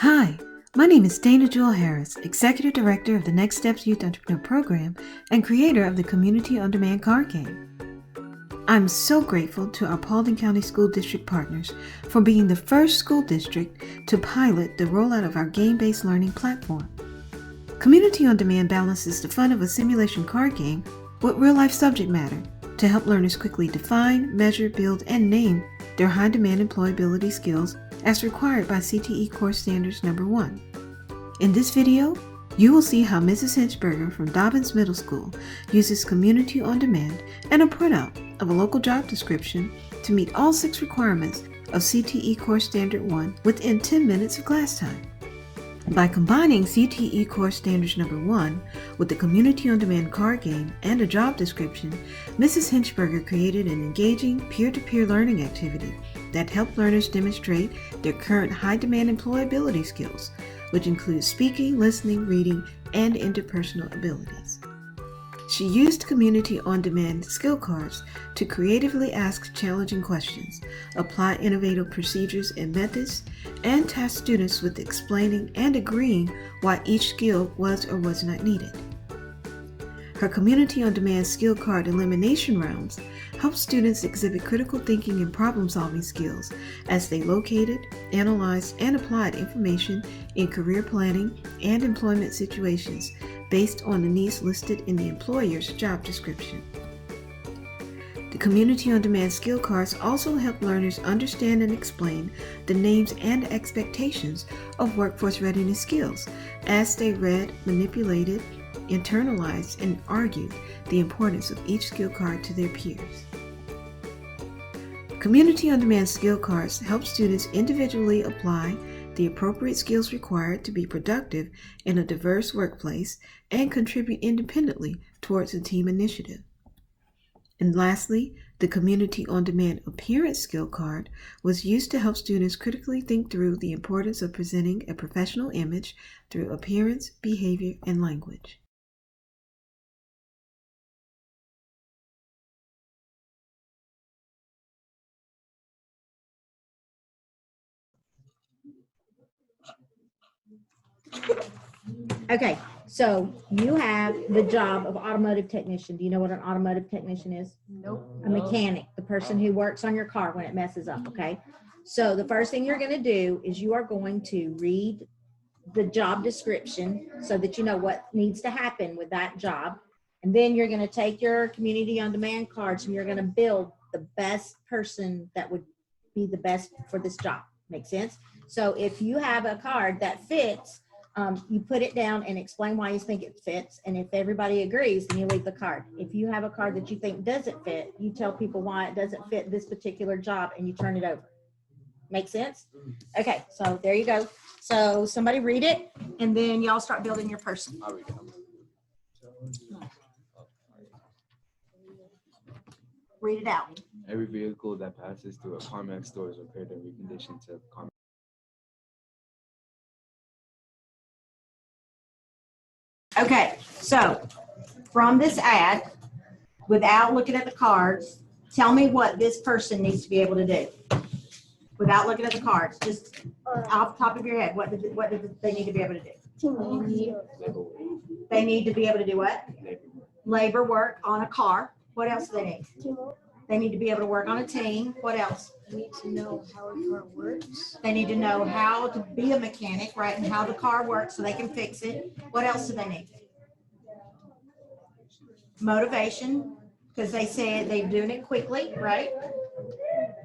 Hi, my name is Dana Jewel Harris, Executive Director of the Next Steps Youth Entrepreneur Program and creator of the Community On Demand card game. I'm so grateful to our Paulding County School District partners for being the first school district to pilot the rollout of our game-based learning platform. Community On Demand balances the fun of a simulation card game with real-life subject matter to help learners quickly define, measure, build, and name their high-demand employability skills as required by CTE Course Standards No. 1. In this video, you will see how Mrs. Hinchberger from Dobbins Middle School uses Community On Demand and a printout of a local job description to meet all 6 requirements of CTE Course Standard 1 within 10 minutes of class time. By combining CTE Course Standards No. 1 with the Community On Demand card game and a job description, Mrs. Hinchberger created an engaging peer-to-peer learning activity that helped learners demonstrate their current high-demand employability skills, which include speaking, listening, reading, and interpersonal abilities. She used Community On Demand skill cards to creatively ask challenging questions, apply innovative procedures and methods, and task students with explaining and agreeing why each skill was or was not needed. Her Community On Demand skill card elimination rounds help students exhibit critical thinking and problem-solving skills as they located, analyzed, and applied information in career planning and employment situations based on the needs listed in the employer's job description. The Community On Demand skill cards also help learners understand and explain the names and expectations of workforce readiness skills as they read, manipulated, internalized, and argued the importance of each skill card to their peers. Community On Demand skill cards help students individually apply the appropriate skills required to be productive in a diverse workplace and contribute independently towards a team initiative. And lastly, the Community On Demand appearance skill card was used to help students critically think through the importance of presenting a professional image through appearance, behavior, and language. Okay, so you have the job of automotive technician. Do you know what an automotive technician is? Nope. A mechanic, the person who works on your car when it messes up, okay? So the first thing you're going to do is you are going to read the job description so that you know what needs to happen with that job. And then you're going to take your Community On Demand cards and you're going to build the best person that would be the best for this job. Make sense? So if you have a card that fits, you put it down and explain why you think it fits. And if everybody agrees, then you leave the card. If you have a card that you think doesn't fit, you tell people why it doesn't fit this particular job and you turn it over. Make sense? Okay, so there you go. So somebody read it and then y'all start building your person. I'll read it. Read it out. Every vehicle that passes through a CarMax store is repaired and reconditioned to CarMax. Okay, so from this ad, without looking at the cards, tell me what this person needs to be able to do. Without looking at the cards, just off the top of your head, what do they need to be able to do? They need to be able to do what? Labor work on a car. What else do they need? They need to be able to work on a team. What else? They need to know how a car works. They need to know how to be a mechanic, right? And how the car works so they can fix it. What else do they need? Motivation, because they said they're doing it quickly, right?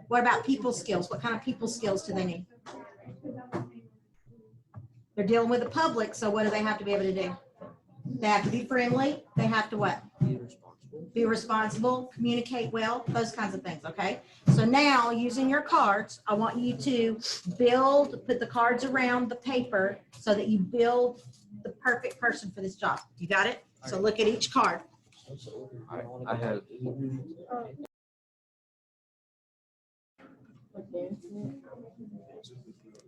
What about people skills? What kind of people skills do they need? They're dealing with the public, so what do they have to be able to do? They have to be friendly. They have to what? Be responsible, communicate well, those kinds of things, okay? So now, using your cards, I want you to put the cards around the paper so that you build the perfect person for this job. You got it? So look at each card. I have.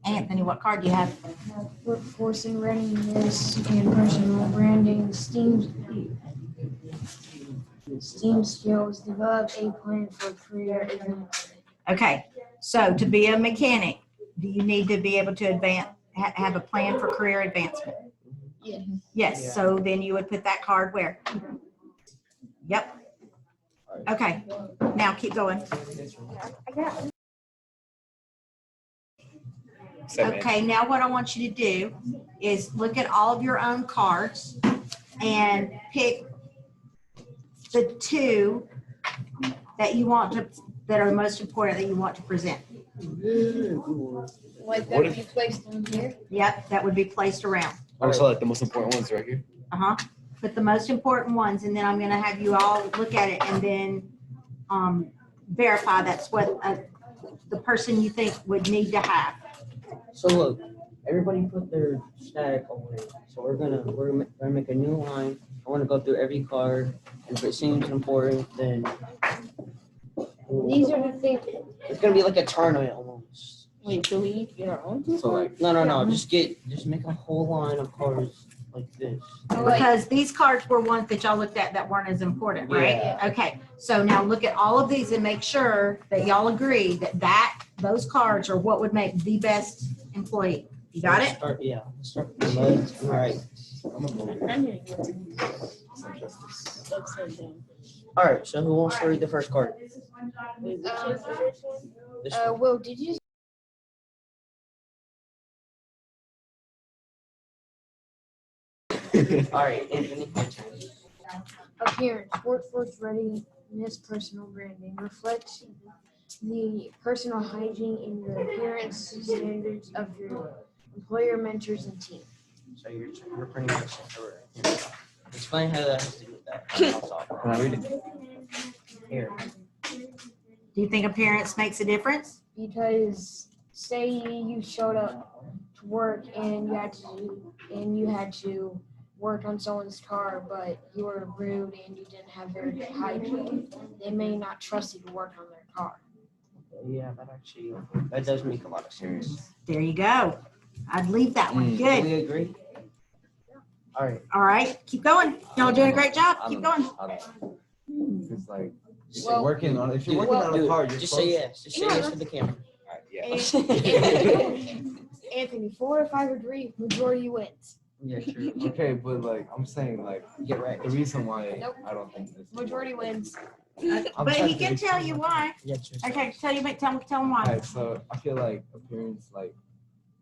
Anthony, what card do you have? Workforce and readiness and personal branding, STEAM skills, develop a plan for career advancement. Okay, so to be a mechanic, do you need to be able to have a plan for career advancement? Yeah. Yes, Yeah. so then you would put that card where? Yep. Okay, now keep going. Okay, now what I want you to do is look at all of your own cards and pick the two that you want to, that are most important that you want to present. Like that would be placed on here. Yep, that would be placed around. Also, like the most important ones right here. Uh-huh. Put the most important ones, and then I'm gonna have you all look at it and then verify that's what the person you think would need to have. So look, everybody put their static away. So we're gonna make a new line. I want to go through every card, and if it seems important, then These are the things. it's gonna be like a tournament almost. Wait, so we each get our own two? So like, No. Just make a whole line of cards like this. Because these cards were ones that y'all looked at that weren't as important, right? Yeah. Okay, so now look at all of these and make sure that y'all agree that those cards are what would make the best employee. You got it? Start with the legs. All right. I'm gonna go I'm gonna go some justice. upside down. All right. So who wants to read the first card? Wait, which is the first one? This one. Will, did you? All right, Anthony. Appearance, workforce readiness, personal branding reflects the personal hygiene and the appearance standards of your employer, mentors, and team. So you're pretty much sure. Explain how that has to do with that. I'll solve it. Can I read it? Here. Do you think appearance makes a difference? Because say you showed up to work and you had to work on someone's car, but you were rude and you didn't have very good hygiene, they may not trust you to work on their car. Yeah, that does make a lot of sense. There you go. I'd leave that one. Do Good. we agree? All right. All right, keep going. Y'all doing a great job. Keep going. It's like Well, working on. If you're Dude, working on a dude, car, you're just supposed. say yes. Just say yes to the camera. Anthony, 4 or 5 or 3, majority wins. Yeah, true. Okay, but like I'm saying, like Get right. the reason why Nope. I don't think this. Majority wins. But he can tell you why. Yeah, true. Okay, tell him why. Alright, so I feel like appearance like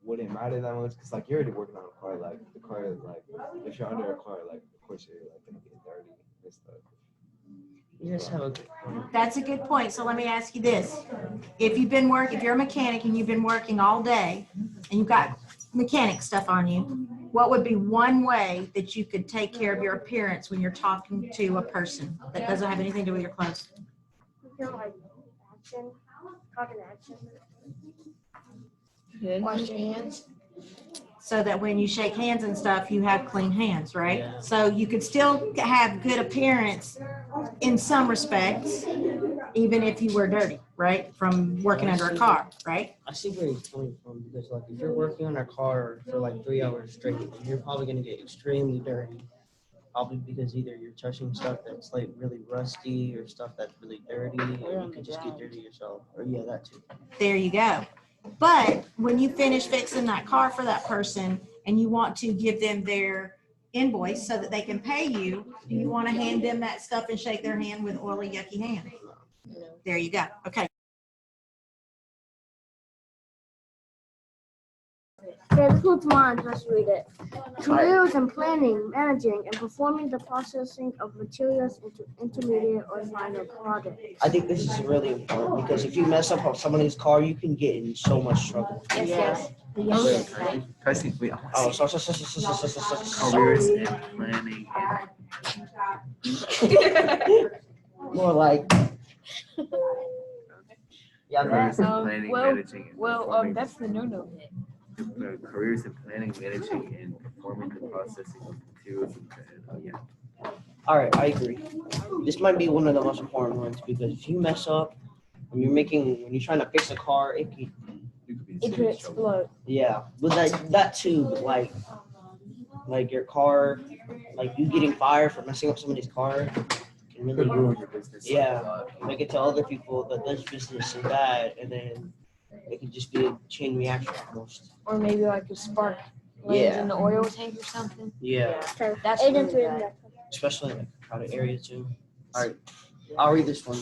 wouldn't matter that much because like you're already working on a car. Like the car is like if you're under a car, like of course you're like gonna get dirty and stuff. You just have a good point. That's a good point. So let me ask you this. If you're a mechanic and you've been working all day and you've got mechanic stuff on you, what would be one way that you could take care of your appearance when you're talking to a person that doesn't have anything to do with your clothes? Wash your hands. So that when you shake hands and stuff, you have clean hands, right? Yeah. So you could still have good appearance in some respects, even if you were dirty, right? From working under a car, right? I see where he's coming from because, like, if you're working on a car for like 3 hours straight, then you're probably gonna get extremely dirty. Probably because either you're touching stuff that's like really rusty or stuff that's really dirty, or you could just get dirty yourself. Or yeah, that too. There you go. But when you finish fixing that car for that person and you want to give them their invoice so that they can pay you, do you want to hand them that stuff and shake their hand with oily, yucky hands? There you go. Okay. Okay, this one's mine. Let's read it. Careers in planning, managing, and performing the processing of materials into intermediate or final product. I think this is really important because if you mess up on somebody's car, you can get in so much trouble. Yes. Can I see? Wait, I Oh, want to so. careers and planning. More like. Yeah, Careers in Um, planning, well- managing, and Well, performing that's the no-no. careers in planning, managing, and performing the processing of materials. Oh yeah. All right, I agree. This might be one of the most important ones because if you mess up when you're trying to fix a car, it could, You could be in It could serious trouble. explode. yeah. But that too, but like your car, like you getting fired for messing up somebody's car can Could really ruin your business. Yeah. make it to other people that this business is bad, and then It could just be a chain reaction almost. Or maybe like a spark lands Yeah. in the oil tank or something. Yeah. So That's agents really reading bad. that. Especially in like a crowded area too. All right, I'll read this one.